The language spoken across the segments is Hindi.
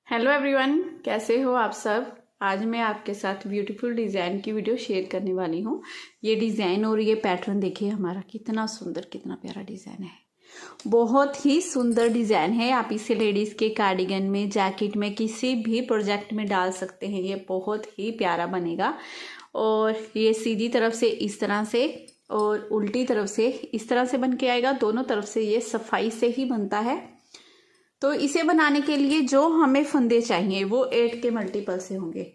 हेलो एवरीवन, कैसे हो आप सब। आज मैं आपके साथ ब्यूटीफुल डिज़ाइन की वीडियो शेयर करने वाली हूँ। ये डिज़ाइन और ये पैटर्न देखिए, हमारा कितना सुंदर कितना प्यारा डिज़ाइन है। बहुत ही सुंदर डिज़ाइन है। आप इसे लेडीज़ के कार्डिगन में, जैकेट में, किसी भी प्रोजेक्ट में डाल सकते हैं। ये बहुत ही प्यारा बनेगा। और ये सीधी तरफ से इस तरह से और उल्टी तरफ से इस तरह से बन के आएगा। दोनों तरफ से ये सफाई से ही बनता है। तो इसे बनाने के लिए जो हमें फंदे चाहिए वो 8 के मल्टीपल से होंगे।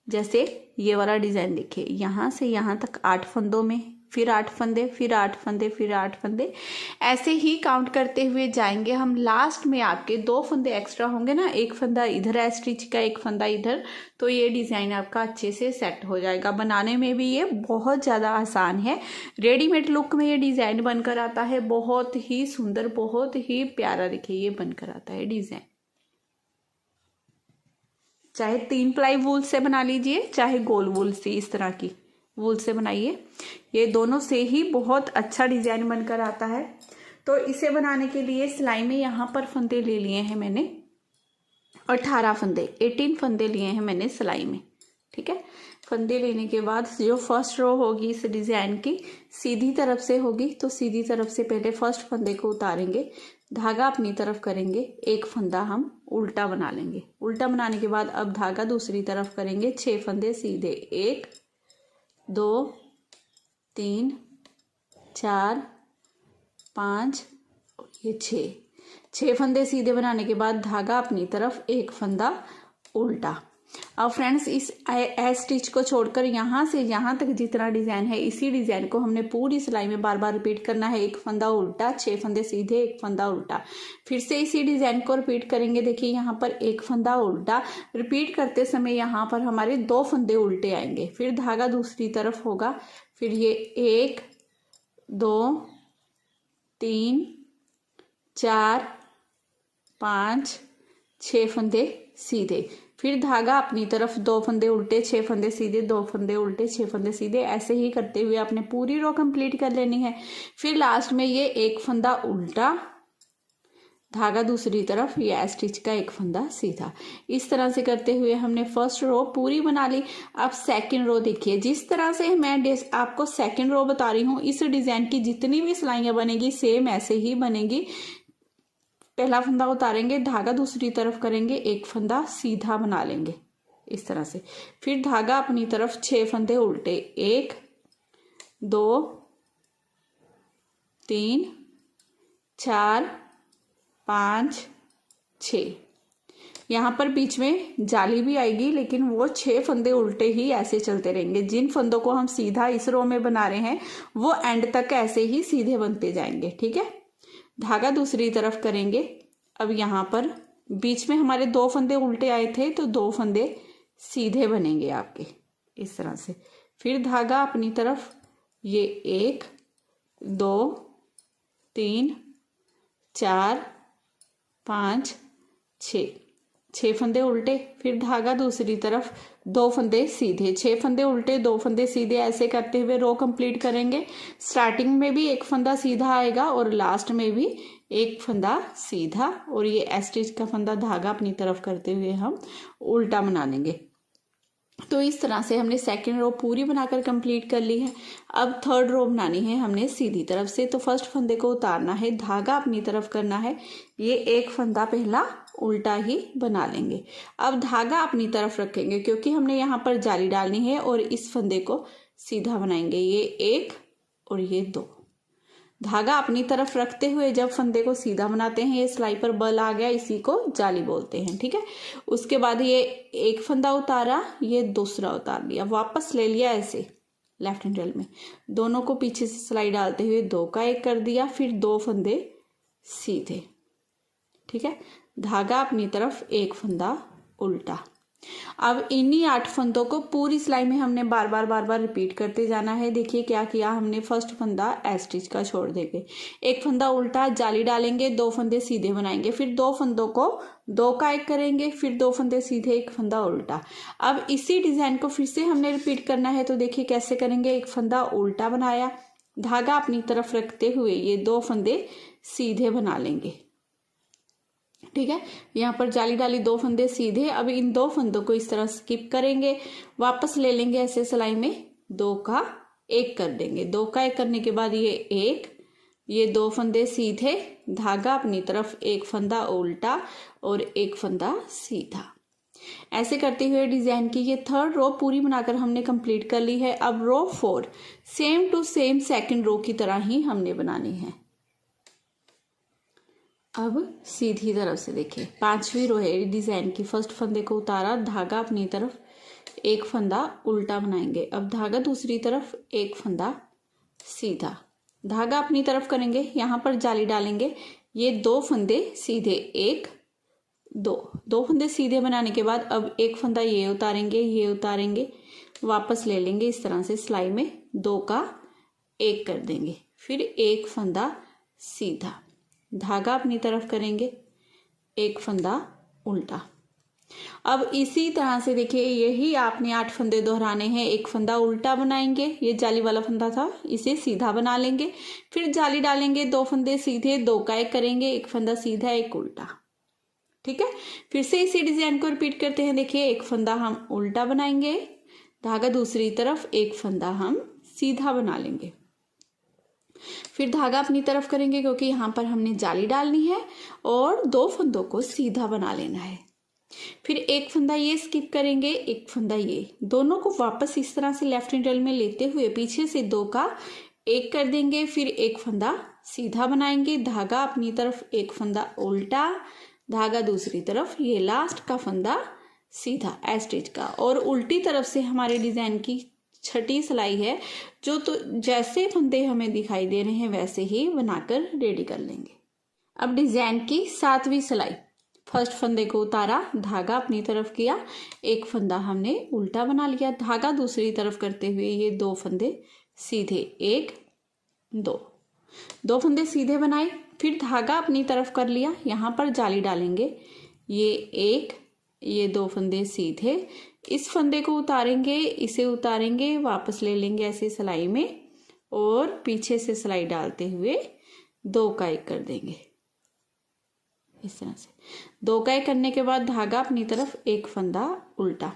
जैसे ये वाला डिज़ाइन देखिए, यहाँ से यहाँ तक 8 फंदों में, फिर 8 फंदे, फिर 8 फंदे, फिर 8 फंदे, ऐसे ही काउंट करते हुए जाएंगे हम। लास्ट में आपके 2 फंदे एक्स्ट्रा होंगे ना, एक फंदा इधर है स्टिच का, एक फंदा इधर, तो ये डिज़ाइन आपका अच्छे से सेट हो जाएगा। बनाने में भी ये बहुत ज़्यादा आसान है। रेडीमेड लुक में ये डिज़ाइन बनकर आता है, बहुत ही सुंदर, बहुत ही प्यारा। देखिए ये बनकर आता है डिज़ाइन। चाहे 3 प्लाई वूल से बना लीजिए, चाहे गोल वूल से, इस तरह की वूल से बनाइए, ये दोनों से ही बहुत अच्छा डिजाइन बनकर आता है। तो इसे बनाने के लिए सिलाई में यहाँ पर फंदे ले लिए हैं मैंने 18 फंदे, 18 फंदे लिए हैं मैंने सिलाई में। ठीक है, फंदे लेने के बाद जो फर्स्ट रो होगी इस डिजाइन की सीधी तरफ से होगी, तो सीधी तरफ से पहले फर्स्ट फंदे को उतारेंगे, धागा अपनी तरफ करेंगे, एक फंदा हम उल्टा बना लेंगे। उल्टा बनाने के बाद अब धागा दूसरी तरफ करेंगे, 6 फंदे सीधे, 1 2 3 4 5 और ये 6 फंदे सीधे बनाने के बाद धागा अपनी तरफ, एक फंदा उल्टा। अब फ्रेंड्स, इस एस स्टिच को छोड़कर यहाँ से यहाँ तक जितना डिजाइन है, इसी डिजाइन को हमने पूरी सिलाई में बार बार रिपीट करना है। एक फंदा उल्टा, 6 फंदे सीधे, एक फंदा उल्टा, फिर से इसी डिजाइन को रिपीट करेंगे। देखिए यहाँ पर एक फंदा उल्टा, रिपीट करते समय यहाँ पर हमारे 2 फंदे उल्टे आएंगे, फिर धागा दूसरी तरफ होगा, फिर ये 1 2 3 4 5 6 फंदे सीधे, फिर धागा अपनी तरफ, 2 फंदे उल्टे, 6 फंदे सीधे, 2 फंदे उल्टे, 6 फंदे सीधे, ऐसे ही करते हुए आपने पूरी रो कंप्लीट कर लेनी है। फिर लास्ट में ये एक फंदा उल्टा, धागा दूसरी तरफ, ये स्टिच का एक फंदा सीधा। इस तरह से करते हुए हमने फर्स्ट रो पूरी बना ली। अब सेकंड रो देखिए, जिस तरह से मैं आपको सेकंड रो बता रही हूँ, इस डिजाइन की जितनी भी सिलाइयाँ बनेगी सेम ऐसे ही बनेगी। पहला फंदा उतारेंगे, धागा दूसरी तरफ करेंगे, एक फंदा सीधा बना लेंगे इस तरह से, फिर धागा अपनी तरफ, 6 फंदे उल्टे, 1 2 3 4 5 6। यहाँ पर बीच में जाली भी आएगी, लेकिन वो 6 फंदे उल्टे ही ऐसे चलते रहेंगे। जिन फंदों को हम सीधा इस रो में बना रहे हैं वो एंड तक ऐसे ही सीधे बनते जाएंगे। ठीक है, धागा दूसरी तरफ करेंगे। अब यहाँ पर बीच में हमारे 2 फंदे उल्टे आए थे, तो 2 फंदे सीधे बनेंगे आपके इस तरह से, फिर धागा अपनी तरफ, ये 1 2 3 4 5 6 फंदे उल्टे, फिर धागा दूसरी तरफ, 2 फंदे सीधे, 6 फंदे उल्टे, 2 फंदे सीधे, ऐसे करते हुए रो कंप्लीट करेंगे। स्टार्टिंग में भी एक फंदा सीधा आएगा और लास्ट में भी एक फंदा सीधा, और ये स्टिच का फंदा धागा अपनी तरफ करते हुए हम उल्टा बना लेंगे। तो इस तरह से हमने सेकंड रो पूरी बनाकर कंप्लीट कर ली है। अब थर्ड रो बनानी है हमने सीधी तरफ से, तो फर्स्ट फंदे को उतारना है, धागा अपनी तरफ करना है, ये एक फंदा पहला उल्टा ही बना लेंगे। अब धागा अपनी तरफ रखेंगे क्योंकि हमने यहाँ पर जाली डालनी है, और इस फंदे को सीधा बनाएंगे, ये 1 और ये 2। धागा अपनी तरफ रखते हुए जब फंदे को सीधा बनाते हैं, ये सिलाई पर बल आ गया, इसी को जाली बोलते हैं। ठीक है, उसके बाद ये एक फंदा उतारा, ये दूसरा उतार लिया, वापस ले लिया ऐसे लेफ्ट हैंडल में, दोनों को पीछे से सिलाई डालते हुए 2 का 1 कर दिया, फिर 2 फंदे सीधे। ठीक है, धागा अपनी तरफ, एक फंदा उल्टा। अब इन्हीं 8 फंदों को पूरी सिलाई में हमने बार बार रिपीट करते जाना है। देखिए क्या किया हमने, फर्स्ट फंदा स्टिच का छोड़ देंगे, एक फंदा उल्टा, जाली डालेंगे, 2 फंदे सीधे बनाएंगे, फिर 2 फंदों को 2 का 1 करेंगे, फिर 2 फंदे सीधे, एक फंदा उल्टा। अब इसी डिजाइन को फिर से हमने रिपीट करना है, तो देखिए कैसे करेंगे। एक फंदा उल्टा बनाया, धागा अपनी तरफ रखते हुए ये 2 फंदे सीधे बना लेंगे। ठीक है। यहाँ पर जाली डाली, 2 फंदे सीधे। अब इन 2 फंदों को इस तरह स्किप करेंगे, वापस ले लेंगे ऐसे सिलाई में, 2 का 1 कर देंगे। 2 का 1 करने के बाद ये 1, ये 2 फंदे सीधे, धागा अपनी तरफ, 1 फंदा उल्टा और 1 फंदा सीधा। ऐसे करते हुए डिजाइन की ये 3rd रो पूरी बनाकर हमने कंप्लीट कर ली है। अब रो 4 सेम टू सेम 2nd रो की तरह ही हमने बनानी है। अब सीधी तरफ से देखिए, 5वीं रो है डिजाइन की। फर्स्ट फंदे को उतारा, धागा अपनी तरफ, 1 फंदा उल्टा बनाएंगे। अब धागा दूसरी तरफ, 1 फंदा सीधा, धागा अपनी तरफ करेंगे, यहाँ पर जाली डालेंगे, ये 2 फंदे सीधे, 1 2 फंदे सीधे बनाने के बाद अब 1 फंदा ये उतारेंगे, वापस ले लेंगे इस तरह से सिलाई में, 2 का 1 कर देंगे, फिर 1 फंदा सीधा, धागा अपनी तरफ करेंगे, 1 फंदा उल्टा। अब इसी तरह से देखिए, यही आपने 8 फंदे दोहराने हैं। 1 फंदा उल्टा बनाएंगे, ये जाली वाला फंदा था, इसे सीधा बना लेंगे, फिर जाली डालेंगे, 2 फंदे सीधे, 2 का 1 करेंगे, 1 फंदा सीधा, 1 उल्टा। ठीक है, फिर से इसी डिजाइन को रिपीट करते हैं। देखिए, 1 फंदा हम उल्टा बनाएंगे, धागा दूसरी तरफ, 1 फंदा हम सीधा बना लेंगे, फिर धागा अपनी तरफ करेंगे क्योंकि यहाँ पर हमने जाली डालनी है, और 2 फंदों को सीधा बना लेना है। फिर 1 फंदा ये स्किप करेंगे, 1 फंदा ये, दोनों को वापस इस तरह से लेफ्ट हैंडल में लेते हुए पीछे से 2 का 1 कर देंगे, फिर 1 फंदा सीधा बनाएंगे, धागा अपनी तरफ, 1 फंदा उल्टा, धागा दूसरी तरफ, ये लास्ट का फंदा सीधा एस्टिच का। और उल्टी तरफ से हमारे डिजाइन की 6ठी सिलाई है, जो तो जैसे फंदे हमें दिखाई दे रहे हैं वैसे ही बनाकर रेडी कर लेंगे। अब डिजाइन की 7वीं सिलाई, फर्स्ट फंदे को उतारा, धागा अपनी तरफ किया, 1 फंदा हमने उल्टा बना लिया, धागा दूसरी तरफ करते हुए ये 2 फंदे सीधे, 1 2 फंदे सीधे बनाए, फिर धागा अपनी तरफ कर लिया, यहाँ पर जाली डालेंगे, ये 1, ये 2 फंदे सीधे, इस फंदे को उतारेंगे, इसे उतारेंगे, वापस ले लेंगे ऐसे सिलाई में, और पीछे से सिलाई डालते हुए 2 का 1 कर देंगे इस तरह से। 2 का 1 करने के बाद धागा अपनी तरफ, 1 फंदा उल्टा।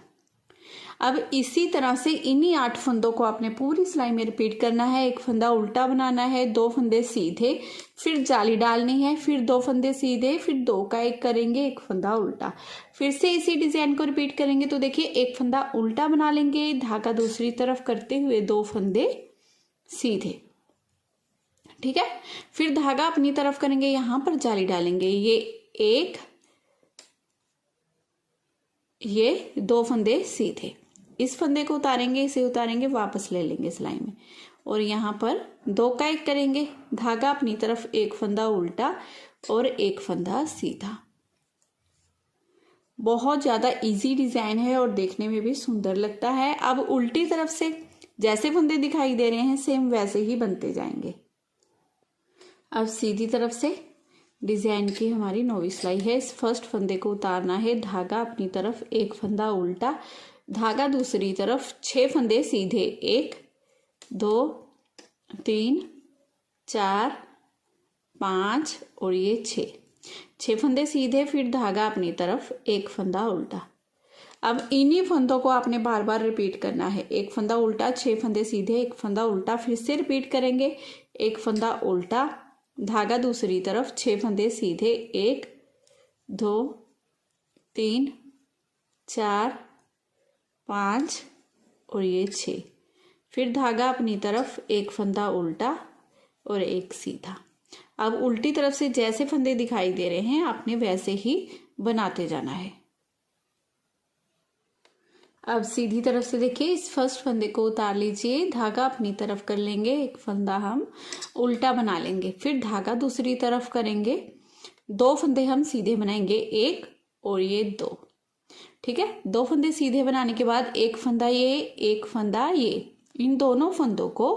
अब इसी तरह से इन्हीं 8 फंदों को आपने पूरी सिलाई में रिपीट करना है। 1 फंदा उल्टा बनाना है, 2 फंदे सीधे, फिर जाली डालनी है, फिर 2 फंदे सीधे, फिर 2 का 1 करेंगे, 1 फंदा उल्टा, फिर से इसी डिजाइन को रिपीट करेंगे। तो देखिए, 1 फंदा उल्टा बना लेंगे, धागा दूसरी तरफ करते हुए 2 फंदे सीधे, ठीक है, फिर धागा अपनी तरफ करेंगे, यहाँ पर जाली डालेंगे, ये 1, ये 2 फंदे सीधे, इस फंदे को उतारेंगे, इसे उतारेंगे, वापस ले लेंगे सिलाई में, और यहाँ पर 2 का 1 करेंगे, धागा अपनी तरफ, 1 फंदा उल्टा और 1 फंदा सीधा। बहुत ज़्यादा इजी डिज़ाइन है और देखने में भी सुंदर लगता है। अब उल्टी तरफ से जैसे फंदे दिखाई दे रहे हैं सेम वैसे ही बनते जाएंगे। अब सीधी तरफ से डिजाइन की हमारी 9वीं सिलाई है। इस फर्स्ट फंदे को उतारना है, धागा अपनी तरफ, 1 फंदा उल्टा, धागा दूसरी तरफ, 6 फंदे सीधे, 1 2 3 4 5 और ये 6 फंदे सीधे, फिर धागा अपनी तरफ, 1 फंदा उल्टा। अब इन्हीं फंदों को आपने बार बार रिपीट करना है। 1 फंदा उल्टा, 6 फंदे सीधे, 1 फंदा उल्टा, फिर से रिपीट करेंगे, 1 फंदा उल्टा, धागा दूसरी तरफ, 6 फंदे सीधे, 1 2 3 4 5 और ये 6, फिर धागा अपनी तरफ, 1 फंदा उल्टा और 1 सीधा। अब उल्टी तरफ से जैसे फंदे दिखाई दे रहे हैं आपने वैसे ही बनाते जाना है। अब सीधी तरफ से देखिए, इस फर्स्ट फंदे को उतार लीजिए, धागा अपनी तरफ कर लेंगे, 1 फंदा हम उल्टा बना लेंगे, फिर धागा दूसरी तरफ करेंगे, 2 फंदे हम सीधे बनाएंगे, 1 और ये 2, ठीक है। 2 फंदे सीधे बनाने के बाद 1 फंदा ये, 1 फंदा ये, इन दोनों फंदों को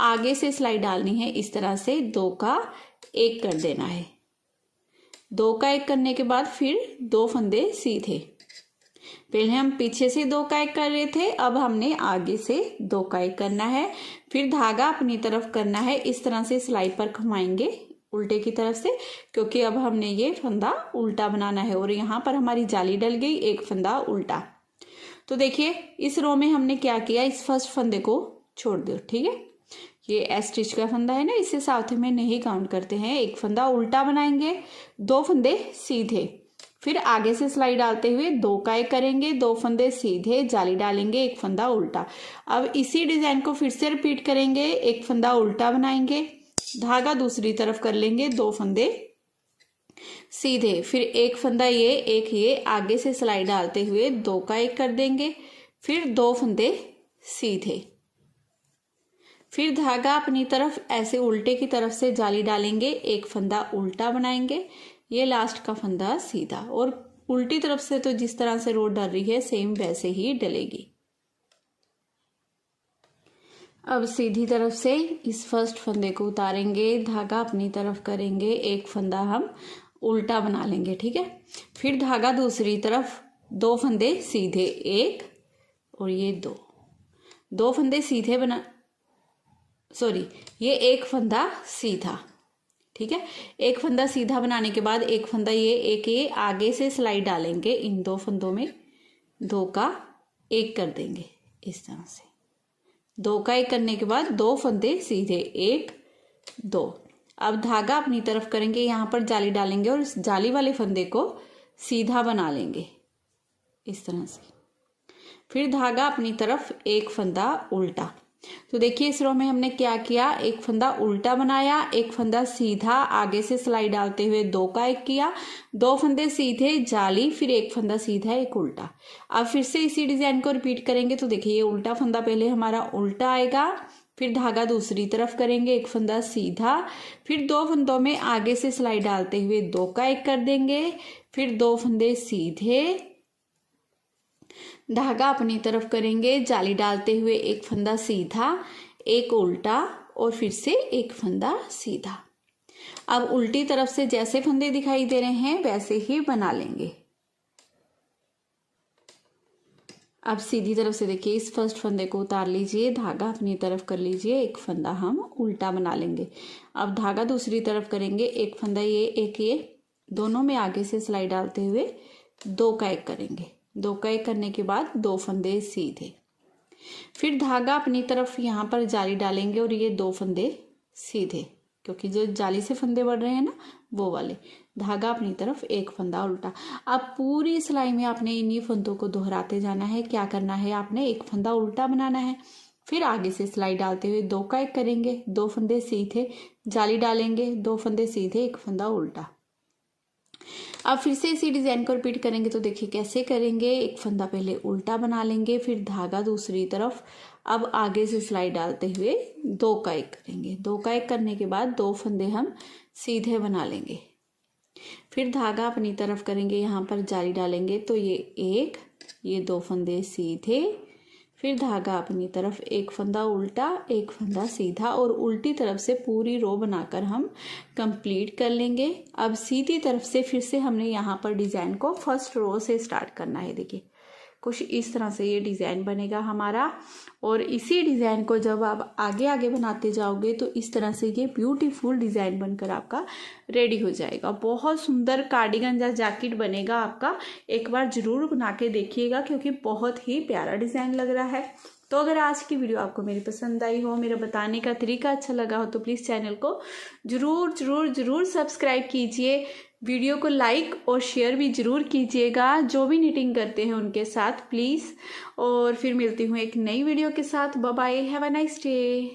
आगे से सिलाई डालनी है, इस तरह से 2 का 1 कर देना है। 2 का 1 करने के बाद फिर 2 फंदे सीधे, पहले हम पीछे से 2 का 1 कर रहे थे, अब हमने आगे से 2 का 1 करना है, फिर धागा अपनी तरफ करना है, इस तरह से सिलाई पर घुमाएंगे उल्टे की तरफ से, क्योंकि अब हमने ये फंदा उल्टा बनाना है और यहाँ पर हमारी जाली डल गई, एक फंदा उल्टा। तो देखिए इस रो में हमने क्या किया, इस फर्स्ट फंदे को छोड़ दो, ठीक है। ये एस स्टिच का फंदा है ना, इसे साथ में नहीं काउंट करते हैं। एक फंदा उल्टा बनाएंगे, 2 फंदे सीधे, फिर आगे से सिलाई डालते हुए 2 का 1 करेंगे, 2 फंदे सीधे, जाली डालेंगे, एक फंदा उल्टा। अब इसी डिजाइन को फिर से रिपीट करेंगे, एक फंदा उल्टा बनाएंगे, धागा दूसरी तरफ कर लेंगे, 2 फंदे सीधे, फिर एक फंदा ये, एक ये, आगे से सिलाई डालते हुए 2 का 1 कर देंगे, फिर 2 फंदे सीधे, फिर धागा अपनी तरफ ऐसे उल्टे की तरफ से जाली डालेंगे, एक फंदा उल्टा बनाएंगे, ये लास्ट का फंदा सीधा, और उल्टी तरफ से तो जिस तरह से रो डल रही है सेम वैसे ही डलेगी। अब सीधी तरफ से इस फर्स्ट फंदे को उतारेंगे, धागा अपनी तरफ करेंगे, एक फंदा हम उल्टा बना लेंगे, ठीक है। फिर धागा दूसरी तरफ, 2 फंदे सीधे, एक और ये 2 फंदे सीधे ये एक फंदा सीधा, ठीक है। एक फंदा सीधा बनाने के बाद एक फंदा ये, एक ये, आगे से सिलाई डालेंगे, इन 2 फंदों में 2 का 1 कर देंगे, इस तरह से 2 का 1 करने के बाद 2 फंदे सीधे, 1 2। अब धागा अपनी तरफ करेंगे, यहाँ पर जाली डालेंगे और इस जाली वाले फंदे को सीधा बना लेंगे इस तरह से, फिर धागा अपनी तरफ, एक फंदा उल्टा। तो देखिए इस रो में हमने क्या किया, एक फंदा उल्टा बनाया, एक फंदा सीधा, आगे से सिलाई डालते हुए 2 का 1 किया, 2 फंदे सीधे, जाली, फिर एक फंदा सीधा, एक उल्टा। अब फिर से इसी डिजाइन को रिपीट करेंगे। तो देखिए ये उल्टा फंदा पहले हमारा उल्टा आएगा, फिर धागा दूसरी तरफ करेंगे, एक फंदा सीधा, फिर 2 फंदों में आगे से सिलाई डालते हुए 2 का 1 कर देंगे, फिर 2 फंदे सीधे, धागा अपनी तरफ करेंगे, जाली डालते हुए एक फंदा सीधा, एक उल्टा और फिर से एक फंदा सीधा। अब उल्टी तरफ से जैसे फंदे दिखाई दे रहे हैं वैसे ही बना लेंगे। अब सीधी तरफ से देखिए इस फर्स्ट फंदे को उतार लीजिए, धागा अपनी तरफ कर लीजिए, एक फंदा हम उल्टा बना लेंगे। अब धागा दूसरी तरफ करेंगे, एक फंदा ये, एक ये, दोनों में आगे से सिलाई डालते हुए 2 का 1 करेंगे, 2 का 1 करने के बाद 2 फंदे सीधे, फिर धागा अपनी तरफ यहाँ पर जाली डालेंगे और ये 2 फंदे सीधे, क्योंकि जो जाली से फंदे बढ़ रहे हैं ना वो वाले, धागा अपनी तरफ, एक फंदा उल्टा। अब पूरी सिलाई में आपने इन्हीं फंदों को दोहराते जाना है। क्या करना है, आपने एक फंदा उल्टा बनाना है, फिर आगे से सिलाई डालते हुए 2 का 1 करेंगे, 2 फंदे सीधे, जाली डालेंगे, 2 फंदे सीधे, एक फंदा उल्टा। अब फिर से इसी डिजाइन को रिपीट करेंगे। तो देखिए कैसे करेंगे, एक फंदा पहले उल्टा बना लेंगे, फिर धागा दूसरी तरफ, अब आगे से सिलाई डालते हुए 2 का 1 करेंगे, 2 का 1 करने के बाद 2 फंदे हम सीधे बना लेंगे, फिर धागा अपनी तरफ करेंगे, यहाँ पर जाली डालेंगे, तो ये 1, ये 2 फंदे सीधे, फिर धागा अपनी तरफ, एक फंदा उल्टा, एक फंदा सीधा, और उल्टी तरफ से पूरी रो बनाकर हम कंप्लीट कर लेंगे। अब सीधी तरफ से फिर से हमने यहाँ पर डिज़ाइन को फर्स्ट रो से स्टार्ट करना है। देखिए कुछ इस तरह से ये डिज़ाइन बनेगा हमारा, और इसी डिज़ाइन को जब आप आगे आगे बनाते जाओगे तो इस तरह से ये ब्यूटीफुल डिज़ाइन बनकर आपका रेडी हो जाएगा। बहुत सुंदर कार्डिगन या जैकेट बनेगा आपका। एक बार ज़रूर बना के देखिएगा क्योंकि बहुत ही प्यारा डिज़ाइन लग रहा है। तो अगर आज की वीडियो आपको मेरी पसंद आई हो, मेरा बताने का तरीका अच्छा लगा हो, तो प्लीज़ चैनल को ज़रूर सब्सक्राइब कीजिए। वीडियो को लाइक और शेयर भी ज़रूर कीजिएगा जो भी निटिंग करते हैं उनके साथ प्लीज़। और फिर मिलती हूँ एक नई वीडियो के साथ। Bye bye, have a nice day.